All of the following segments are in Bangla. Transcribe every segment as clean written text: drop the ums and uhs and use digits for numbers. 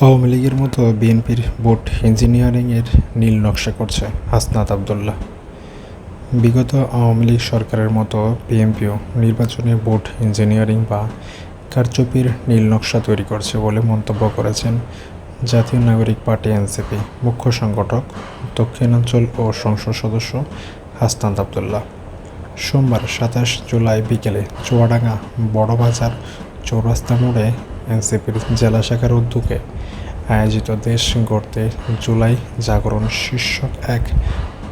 আওয়ামী লীগের মতো বিএনপির ভোট ইঞ্জিনিয়ারিংয়ের নীল নকশা করছে হাসনাত আবদুল্লাহ। বিগত আওয়ামী লীগ সরকারের মতো বিএনপিও নির্বাচনে ভোট ইঞ্জিনিয়ারিং বা কারচুপির নীল নকশা তৈরি করছে বলে মন্তব্য করেছেন জাতীয় নাগরিক পার্টি এনসিপি মুখ্য সংগঠক দক্ষিণাঞ্চল ও সংসদ সদস্য হাসনাত আবদুল্লাহ। সোমবার ২৭ জুলাই বিকেলে চুয়াডাঙ্গা বড়বাজার চৌরাস্তা মোড়ে এনসিপির জেলা শাখার উদ্যোগে আয়োজিত দেশ গড়তে জুলাই জাগরণ শীর্ষক এক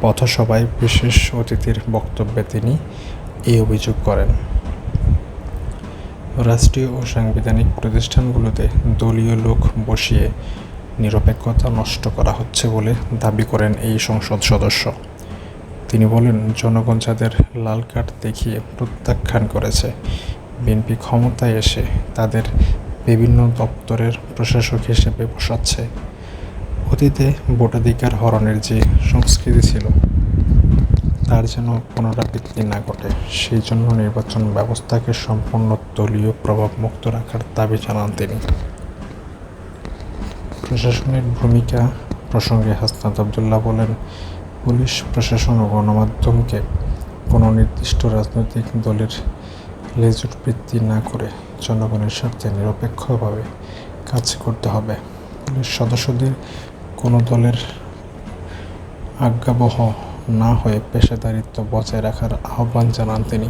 পথসভায় বিশেষ অতিথির বক্তব্যে তিনি এই অভিযোগ করেন। রাষ্ট্রীয় ও সাংবিধানিক প্রতিষ্ঠানগুলোতে দলীয় লোক বসিয়ে নিরপেক্ষতা নষ্ট করা হচ্ছে বলে দাবি করেন এই সংসদ সদস্য। তিনি বলেন, জনগণ যাদের লাল কার্ড দেখিয়ে প্রত্যাখ্যান করেছে, বিএনপি ক্ষমতায় এসে তাদের বিভিন্ন দপ্তরের প্রশাসক হিসেবে বসাচ্ছে। অতীতে ভোটাধিকার হরণের যে সংস্কৃতি ছিল তার যেন পুনরাবৃত্তি না ঘটে, সেই জন্য নির্বাচন ব্যবস্থাকে সম্পূর্ণ দলীয় প্রভাবমুক্ত রাখার দাবি জানান তিনি। প্রশাসনের ভূমিকা প্রসঙ্গে হাসনাত আবদুল্লাহ বলেন, পুলিশ প্রশাসন ও গণমাধ্যমকে কোনো নির্দিষ্ট রাজনৈতিক দলের লেজুর বৃত্তি না করে জনগণের স্বার্থে নিরপেক্ষভাবে কাজ করতে হবে। পুলিশ সদস্যদের কোনো দলের আজ্ঞাবহ না হয়ে পেশাদারিত্ব বজায় রাখার আহ্বান জানান তিনি।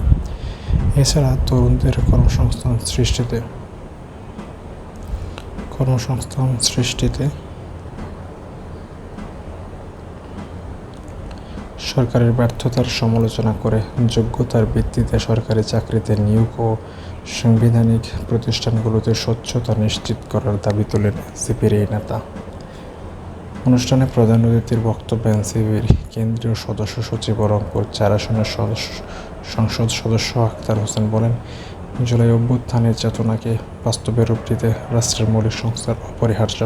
এছাড়া তরুণদের কর্মসংস্থান সৃষ্টিতে সরকারের ব্যর্থতার সমালোচনা করে যোগ্যতার ভিত্তিতে সরকারি চাকরিতে নিয়োগ ও সাংবিধানিক প্রতিষ্ঠানগুলোতে স্বচ্ছতা নিশ্চিত করার দাবি তোলেন এনসিপির এই নেতা। অনুষ্ঠানে প্রধান অতিথির বক্তব্যে এনসিপির কেন্দ্রীয় সদস্য সচিব ও রংপুর ৪ আসনের সংসদ সদস্য আখতার হোসেন বলেন, জুলাই অভ্যুত্থানের চেতনাকে বাস্তবে রূপ দিতে রাষ্ট্রের মৌলিক সংস্কার অপরিহার্য।